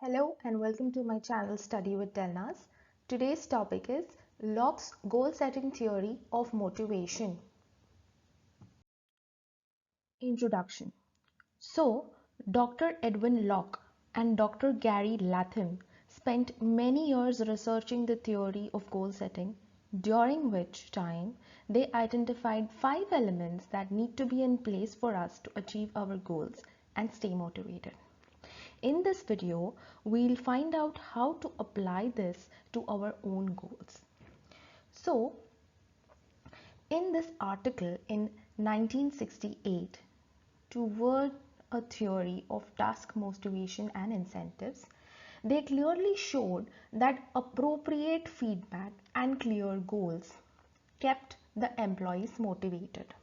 Hello and welcome to my channel Study with Delnas. Today's topic is Locke's goal setting theory of motivation. Introduction. So, Dr. Edwin Locke and Dr. Gary Latham spent many years researching the theory of goal setting, during which time they identified 5 elements that need to be in place for us to achieve our goals and stay motivated. In this video, we'll find out how to apply this to our own goals. So, in this article in 1968, Toward a Theory of Task Motivation and Incentives, they clearly showed that appropriate feedback and clear goals kept the employees motivated.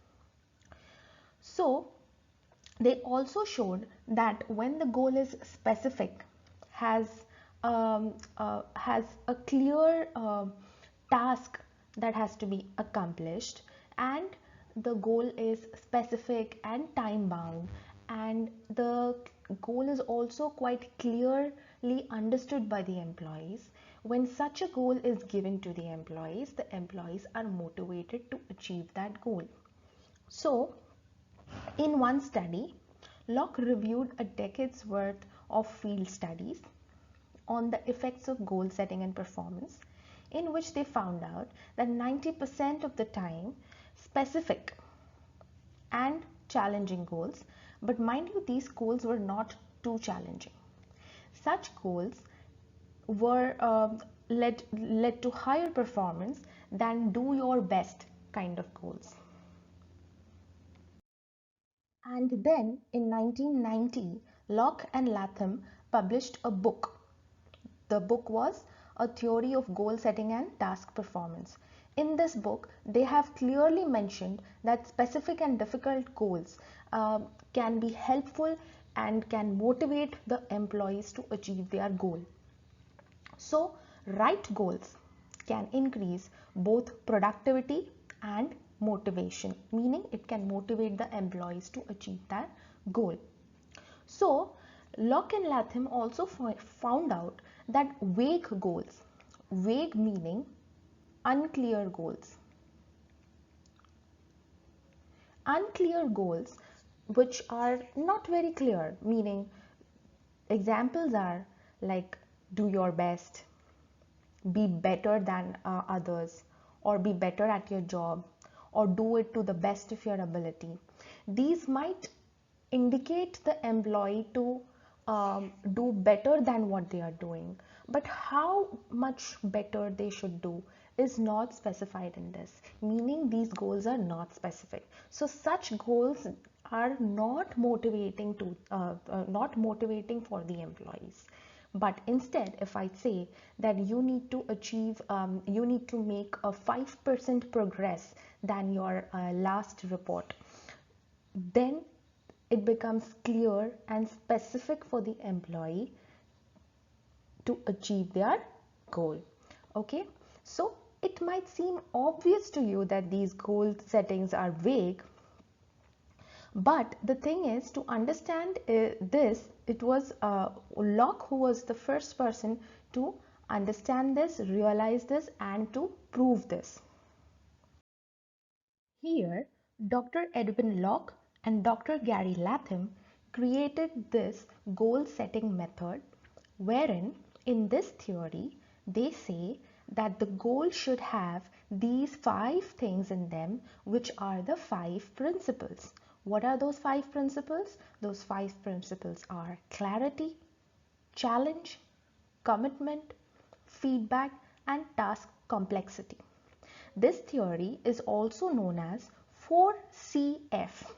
So, they also showed that when the goal is specific, has a clear task that has to be accomplished, and the goal is specific and time bound, and the goal is also quite clearly understood by the employees. When such a goal is given to the employees are motivated to achieve that goal. So, in one study, Locke reviewed a decade's worth of field studies on the effects of goal setting and performance, in which they found out that 90% of the time, specific and challenging goals, but mind you, these goals were not too challenging. Such goals were led to higher performance than do your best kind of goals. And then in 1990, Locke and Latham published a book. The book was A Theory of Goal Setting and Task Performance. In this book, they have clearly mentioned that specific and difficult goals can be helpful and can motivate the employees to achieve their goal. So, right goals can increase both productivity and motivation, meaning it can motivate the employees to achieve that goal. So, Locke and Latham also found out that vague goals, vague meaning unclear goals, which are not very clear, meaning examples are like do your best, be better than others, or be better at your job, or do it to the best of your ability. These might indicate the employee to do better than what they are doing, but how much better they should do is not specified in this, meaning these goals are not specific. So such goals are not motivating for the employees. But instead, if I say that you need to you need to make a 5% progress than your last report, then it becomes clear and specific for the employee to achieve their goal. Okay, so it might seem obvious to you that these goal settings are vague, but the thing is, to understand this, it was Locke who was the first person to understand this, realize this, and to prove this. Here, Dr. Edwin Locke and Dr. Gary Latham created this goal setting method, wherein in this theory they say that the goal should have these 5 things in them, which are the 5 principles. What are those 5 principles? Those 5 principles are clarity, challenge, commitment, feedback, and task complexity. This theory is also known as 4CF.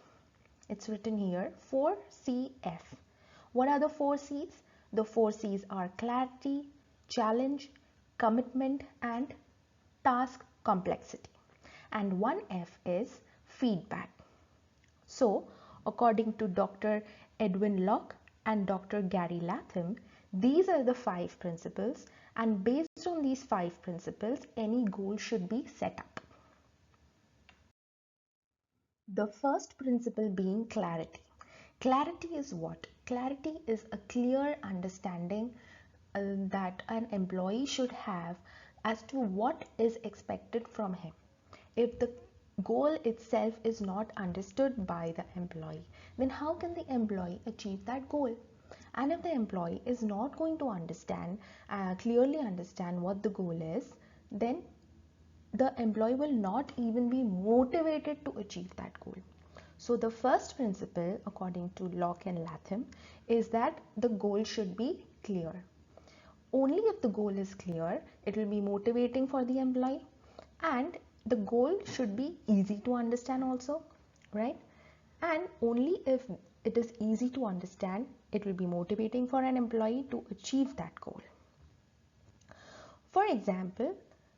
It's written here 4CF. What are the 4 C's? The 4 C's are clarity, challenge, commitment, and task complexity. And 1F is feedback. So, according to Dr. Edwin Locke and Dr. Gary Latham, these are the 5 principles, and based on these 5 principles, any goal should be set up. The first principle being clarity. Clarity is what? Clarity is a clear understanding that an employee should have as to what is expected from him. If the goal itself is not understood by the employee, then how can the employee achieve that goal? And if the employee is not going to clearly understand what the goal is, then the employee will not even be motivated to achieve that goal. So the first principle, according to Locke and Latham, is that the goal should be clear. Only if the goal is clear, it will be motivating for the employee, and the goal should be easy to understand also, right? And only if it is easy to understand, it will be motivating for an employee to achieve that goal. For example,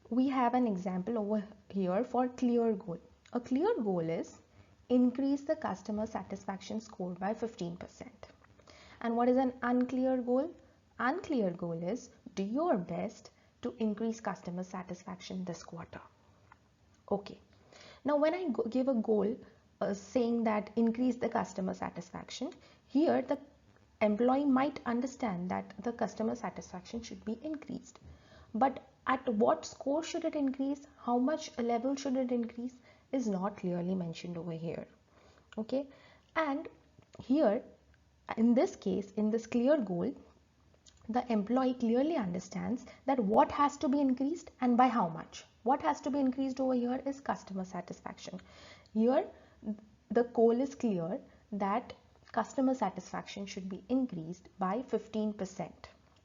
we have an example over here for clear goal. A clear goal is increase the customer satisfaction score by 15%. And what is an unclear goal? Unclear goal is do your best to increase customer satisfaction this quarter. Okay. Now when I give a goal saying that increase the customer satisfaction, here the employee might understand that the customer satisfaction should be increased. But at what score should it increase? How much level should it increase is not clearly mentioned over here. Okay. And here in this case, in this clear goal, the employee clearly understands that what has to be increased and by how much. What has to be increased over here is customer satisfaction. Here the goal is clear that customer satisfaction should be increased by 15%.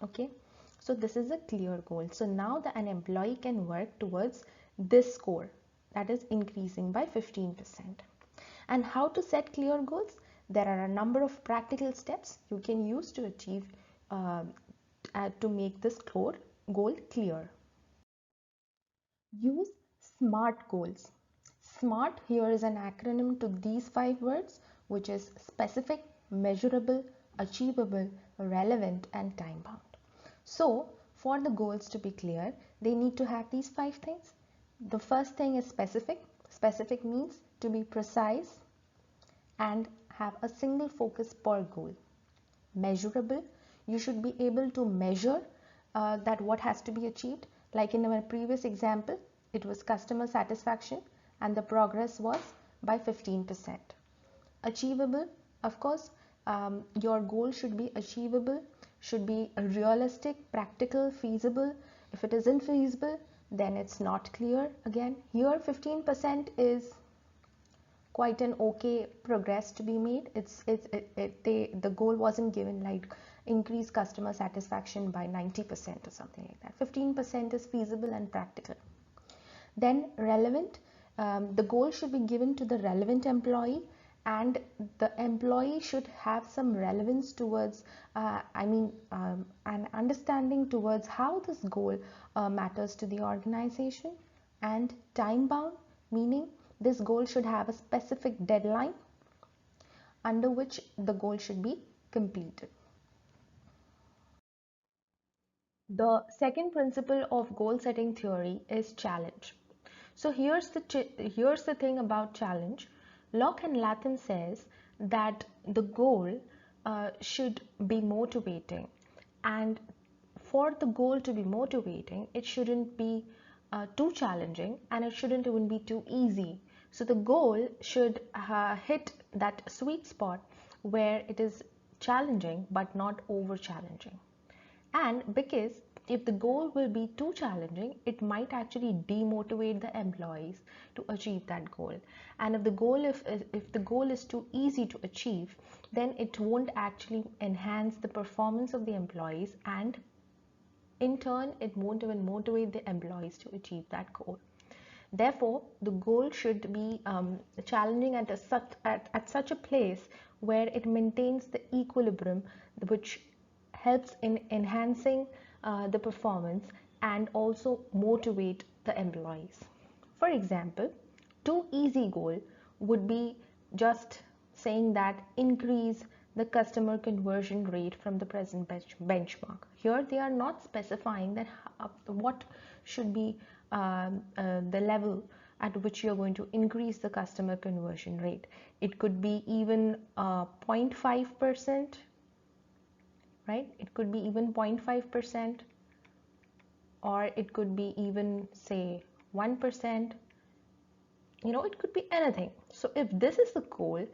Okay, so this is a clear goal. So now an employee can work towards this score, that is increasing by 15%. And how to set clear goals? There are a number of practical steps you can use to achieve to make this goal clear. Use SMART goals. SMART here is an acronym to these 5 words, which is specific, measurable, achievable, relevant, and time bound. So for the goals to be clear, they need to have these 5 things. The first thing is specific. Specific means to be precise and have a single focus per goal. Measurable, you should be able to measure that what has to be achieved. Like in our previous example, it was customer satisfaction and the progress was by 15%. Achievable, of course, your goal should be achievable, should be realistic, practical, feasible. If it isn't feasible, then it's not clear. Again, here 15% is quite an okay progress to be made. The goal wasn't given like increase customer satisfaction by 90% or something like that. 15% is feasible and practical. Then relevant, the goal should be given to the relevant employee, and the employee should have some relevance towards an understanding towards how this goal matters to the organization. And time bound, meaning this goal should have a specific deadline under which the goal should be completed. The second principle of goal setting theory is challenge. So here's the thing about challenge. Locke and Latham says that the goal should be motivating, and for the goal to be motivating, it shouldn't be too challenging and it shouldn't even be too easy. So the goal should hit that sweet spot where it is challenging but not over challenging. And because if the goal will be too challenging, it might actually demotivate the employees to achieve that goal. And if the goal is too easy to achieve, then it won't actually enhance the performance of the employees, and in turn it won't even motivate the employees to achieve that goal. Therefore, the goal should be challenging at such a place where it maintains the equilibrium, which helps in enhancing the performance and also motivate the employees. For example, too easy goal would be just saying that increase the customer conversion rate from the present benchmark. Here they are not specifying that what should be the level at which you're going to increase the customer conversion rate. It could be even 0.5%, right? It could be even 0.5%, or it could be even say 1%. It could be anything. So if this is the goal,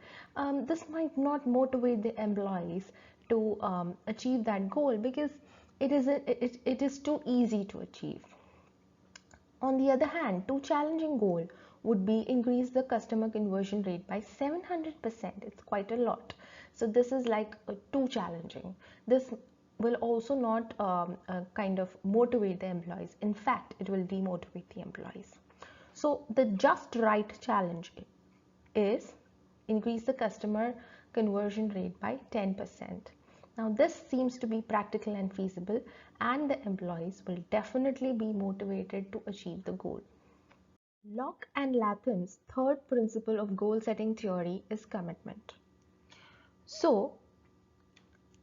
this might not motivate the employees to achieve that goal, because it is too easy to achieve. On the other hand, too challenging goal would be increase the customer conversion rate by 700%. It's quite a lot. So this is like too challenging. This will also not kind of motivate the employees. In fact, it will demotivate the employees. So the just right challenge is increase the customer conversion rate by 10%. Now this seems to be practical and feasible, and the employees will definitely be motivated to achieve the goal. Locke and Latham's third principle of goal setting theory is commitment. So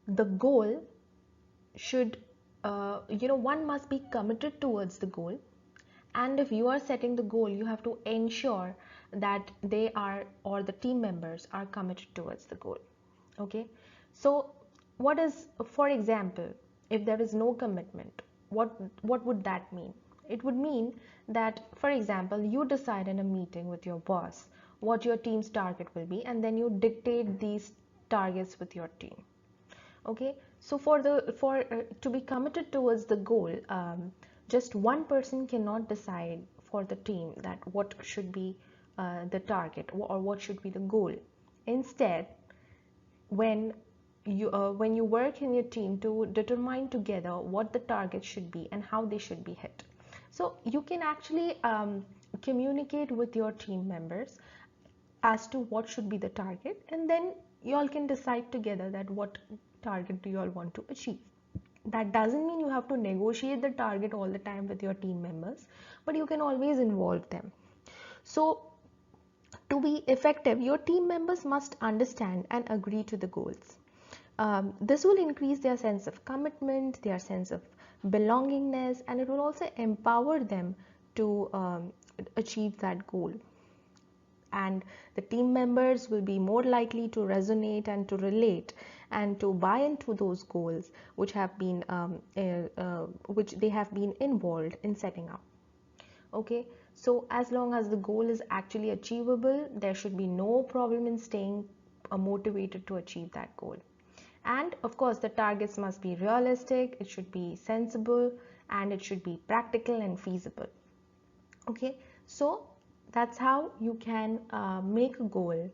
the goal should, one must be committed towards the goal. And if you are setting the goal, you have to ensure that they are, or the team members are committed towards the goal. Okay. So what is, for example, if there is no commitment, what would that mean? It would mean that, for example, you decide in a meeting with your boss what your team's target will be, and then you dictate these targets with your team. Okay, so for to be committed towards the goal, just one person cannot decide for the team that what should be the target, or what should be the goal. Instead, when you work in your team to determine together what the target should be and how they should be hit, so you can actually communicate with your team members as to what should be the target, and then you all can decide together that what target do you all want to achieve. That doesn't mean you have to negotiate the target all the time with your team members, but you can always involve them. So to be effective, your team members must understand and agree to the goals. This will increase their sense of commitment, their sense of belongingness, and it will also empower them to achieve that goal. And the team members will be more likely to resonate and to relate and to buy into those goals which they have been involved in setting up. Okay, so as long as the goal is actually achievable, there should be no problem in staying motivated to achieve that goal. And of course, the targets must be realistic, it should be sensible, and it should be practical and feasible. Okay, so that's how you can make a goal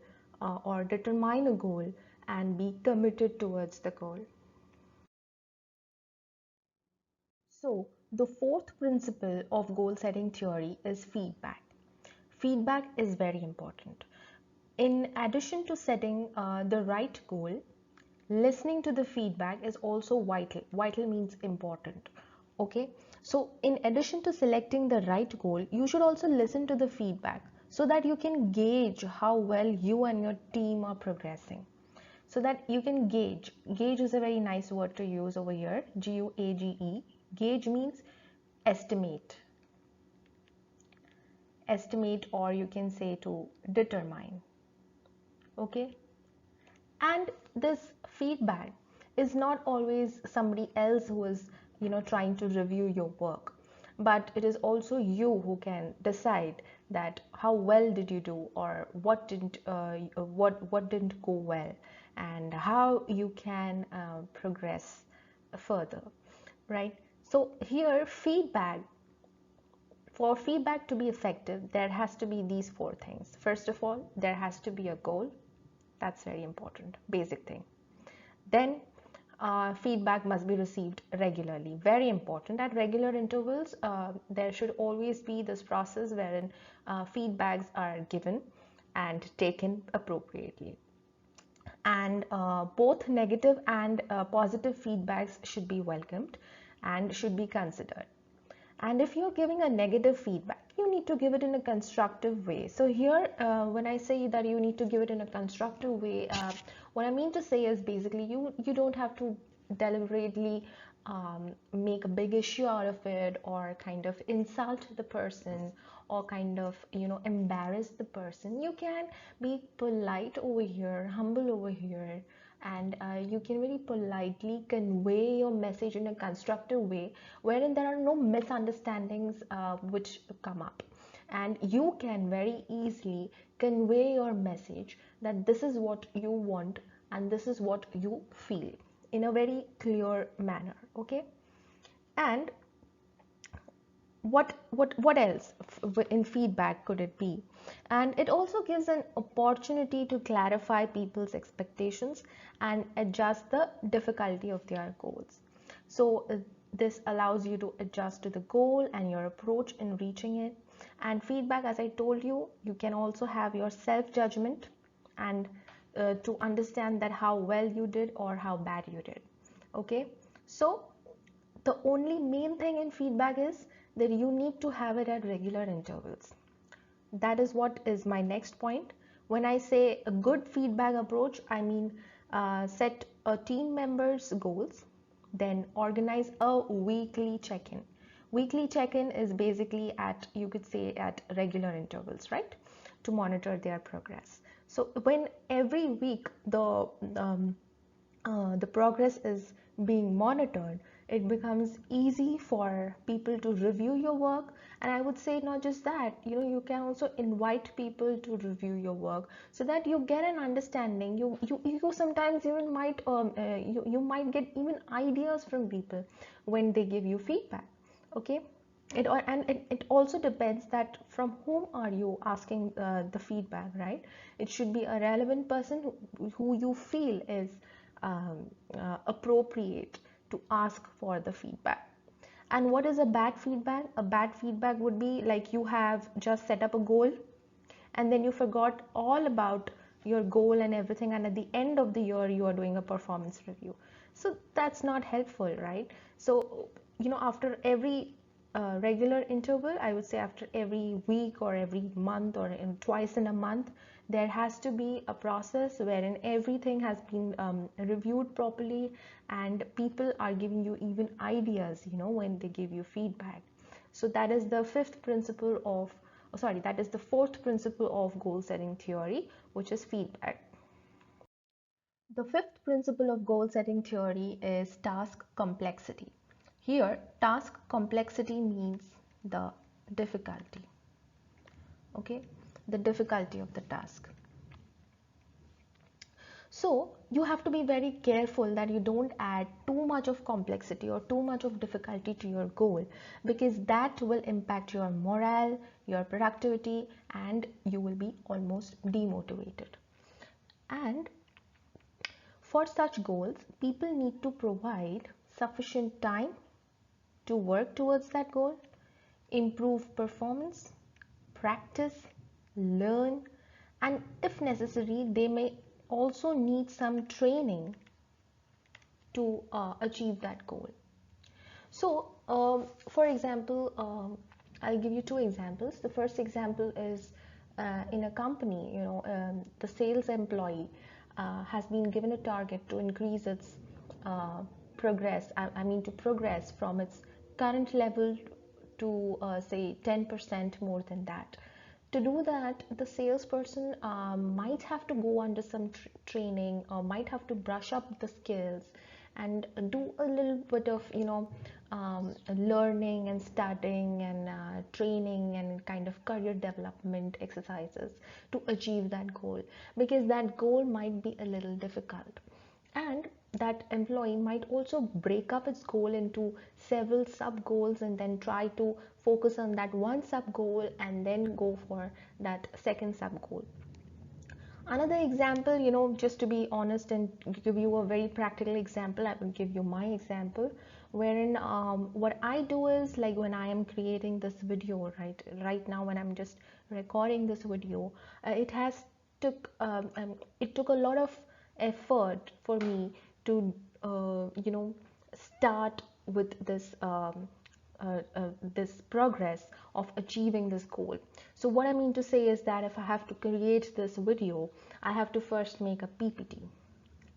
or determine a goal and be committed towards the goal. So the fourth principle of goal setting theory is feedback. Feedback is very important. In addition to setting the right goal, listening to the feedback is also vital. Vital means important. Okay, so in addition to selecting the right goal, you should also listen to the feedback so that you can gauge how well you and your team are progressing. So that you can gauge is a very nice word to use over here. Gauge. Gauge means estimate, or you can say to determine. Okay, and this feedback is not always somebody else who is trying to review your work, but it is also you who can decide that how well did you do, or what didn't go well, and how you can progress further, right? So here, for feedback to be effective, there has to be these four things. First of all, there has to be a goal. That's very important, basic thing. Then feedback must be received regularly, very important. At regular intervals, there should always be this process wherein feedbacks are given and taken appropriately. And both negative and positive feedbacks should be welcomed and should be considered. And if you're giving a negative feedback, you need to give it in a constructive way. So here, when I say that you need to give it in a constructive way, what I mean to say is basically you don't have to deliberately make a big issue out of it, or kind of insult the person, or kind of embarrass the person. You can be polite over here, humble over here, and you can very politely convey your message in a constructive way, wherein there are no misunderstandings which come up, and you can very easily convey your message that this is what you want and this is what you feel in a very clear manner. Okay, and what else in feedback could it be? And it also gives an opportunity to clarify people's expectations and adjust the difficulty of their goals. So this allows you to adjust to the goal and your approach in reaching it. And feedback, as I told you, you can also have your self judgment and to understand that how well you did or how bad you did. Okay, so the only main thing in feedback is that you need to have it at regular intervals. That is what is my next point. When I say a good feedback approach, I mean set a team member's goals, then organize a weekly check-in. Weekly check-in is basically at, you could say, at regular intervals, right, to monitor their progress. So when every week the progress is being monitored, it becomes easy for people to review your work. And I would say not just that, you can also invite people to review your work so that you get an understanding. You sometimes even might you might get even ideas from people when they give you feedback. Okay, it also depends that from whom are you asking the feedback, right? It should be a relevant person who you feel is appropriate to ask for the feedback. And what is a bad feedback? A bad feedback would be like you have just set up a goal and then you forgot all about your goal and everything, and at the end of the year you are doing a performance review. So that's not helpful, right? So after every regular interval, I would say after every week or every month or twice in a month, there has to be a process wherein everything has been reviewed properly and people are giving you even ideas when they give you feedback. So that is the that is the fourth principle of goal setting theory, which is feedback. The fifth principle of goal setting theory is task complexity. Here, task complexity means the difficulty. Okay, the difficulty of the task. So you have to be very careful that you don't add too much of complexity or too much of difficulty to your goal, because that will impact your morale, your productivity, and you will be almost demotivated. And for such goals, people need to provide sufficient time to work towards that goal, improve performance, practice, learn, and if necessary, they may also need some training to achieve that goal. So, for example, I'll give you two examples. The first example is in a company, the sales employee has been given a target to increase its to progress from its current level to say 10% more than that. To do that, the salesperson might have to go under some training or might have to brush up the skills and do a little bit of learning and studying and training and kind of career development exercises to achieve that goal, because that goal might be a little difficult. And that employee might also break up its goal into several sub goals and then try to focus on that one sub goal and then go for that second sub goal. Another example, just to be honest and give you a very practical example, I will give you my example, wherein what I do is, like, when I am creating this video, right now when I'm just recording this video, it took a lot of effort for me to start with this progress of achieving this goal. So what I mean to say is that if I have to create this video, I have to first make a PPT,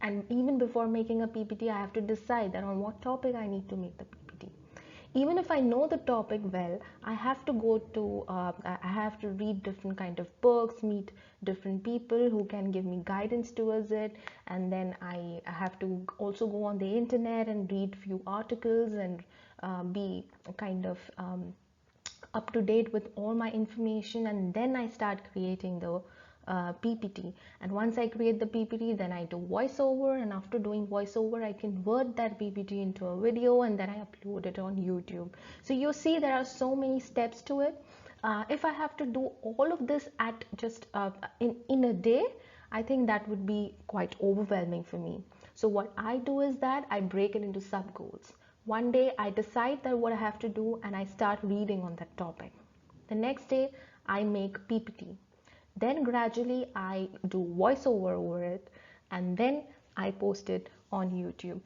and even before making a PPT, I have to decide that on what topic I need to make the PPT. even if I know the topic well, I have to go to, I have to read different kind of books, meet different people who can give me guidance towards it, and then I have to also go on the internet and read few articles and be kind of up to date with all my information, and then I start creating the PPT. And once I create the PPT, then I do voiceover, and after doing voiceover, I convert that PPT into a video, and then I upload it on YouTube. So you see there are so many steps to it. If I have to do all of this at just in a day, I think that would be quite overwhelming for me. So what I do is that I break it into sub goals. One day I decide that what I have to do, and I start reading on that topic. The next day I make PPT. Then gradually I do voiceover over it, and then I post it on YouTube.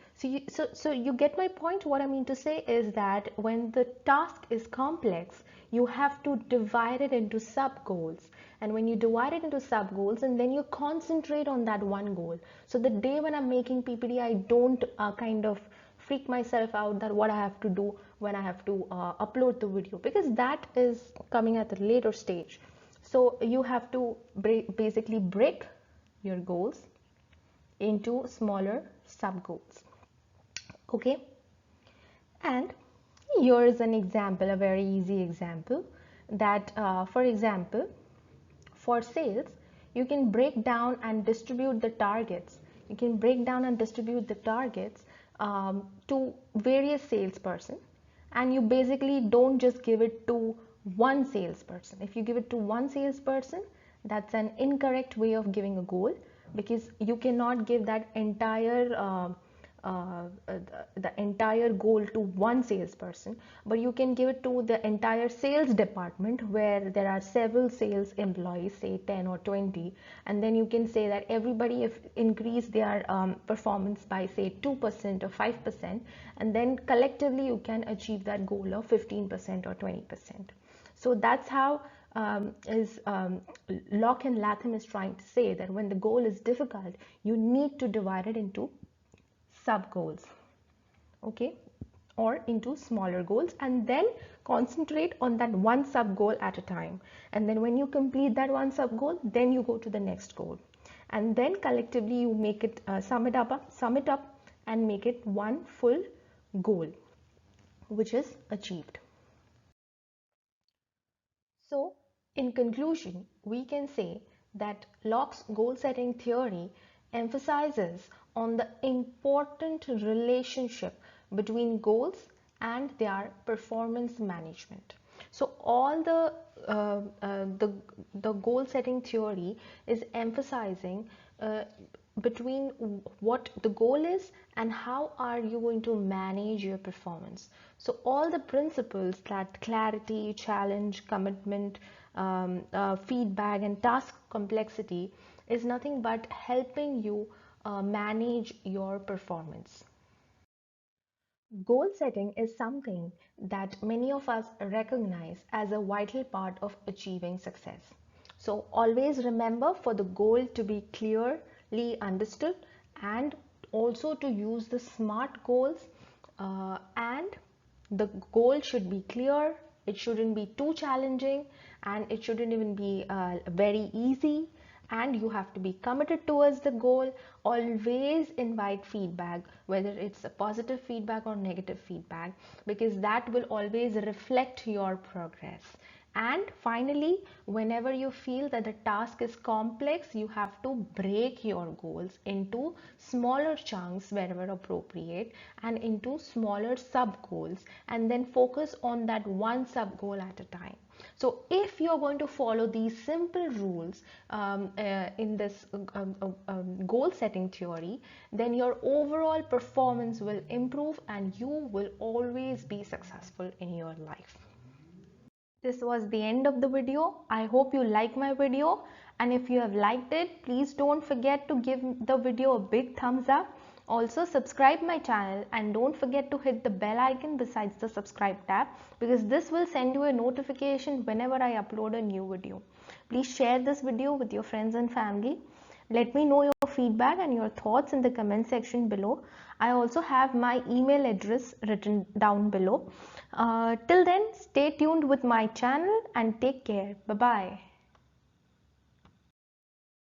So you get my point. What I mean to say is that when the task is complex, you have to divide it into sub goals. And when you divide it into sub goals, and then you concentrate on that one goal. So the day when I'm making PPT, I don't kind of freak myself out that what I have to do when I have to upload the video, because that is coming at a later stage. So you have to basically break your goals into smaller sub goals. Okay, and here is an example, a very easy example, that for example, for sales, you can break down and distribute the targets. You can break down and distribute the targets to various salesperson, and you basically don't just give it to one salesperson. If you give it to one salesperson, that's an incorrect way of giving a goal, because you cannot give that entire uh, the entire goal to one salesperson, but you can give it to the entire sales department where there are several sales employees, say 10 or 20, and then you can say that everybody if increase their performance by say 2% or 5%, and then collectively you can achieve that goal of 15% or 20%. So that's how Locke and Latham is trying to say that when the goal is difficult, you need to divide it into sub goals, okay, or into smaller goals, and then concentrate on that one sub goal at a time. And then when you complete that one sub goal, then you go to the next goal, and then collectively you make it sum it up and make it one full goal which is achieved. So in conclusion, we can say that Locke's goal setting theory emphasizes on the important relationship between goals and their performance management. So all the goal setting theory is emphasizing between what the goal is and how are you going to manage your performance. So all the principles, that clarity, challenge, commitment, feedback, and task complexity, is nothing but helping you manage your performance. Goal setting is something that many of us recognize as a vital part of achieving success. So always remember for the goal to be clearly understood, and also to use the SMART goals, and the goal should be clear, it shouldn't be too challenging, and it shouldn't even be very easy, and you have to be committed towards the goal. Always invite feedback, whether it's a positive feedback or negative feedback, because that will always reflect your progress. And finally, whenever you feel that the task is complex, you have to break your goals into smaller chunks wherever appropriate, and into smaller sub goals, and then focus on that one sub goal at a time. So if you're going to follow these simple rules in this goal setting theory, then your overall performance will improve, and you will always be successful in your life. This was the end of the video. I hope you like my video, and if you have liked it, please don't forget to give the video a big thumbs up. Also subscribe my channel, and don't forget to hit the bell icon besides the subscribe tab, because this will send you a notification whenever I upload a new video. Please share this video with your friends and family. Let me know your feedback and your thoughts in the comment section below. I also have my email address written down below. Till then, stay tuned with my channel and take care. Bye bye.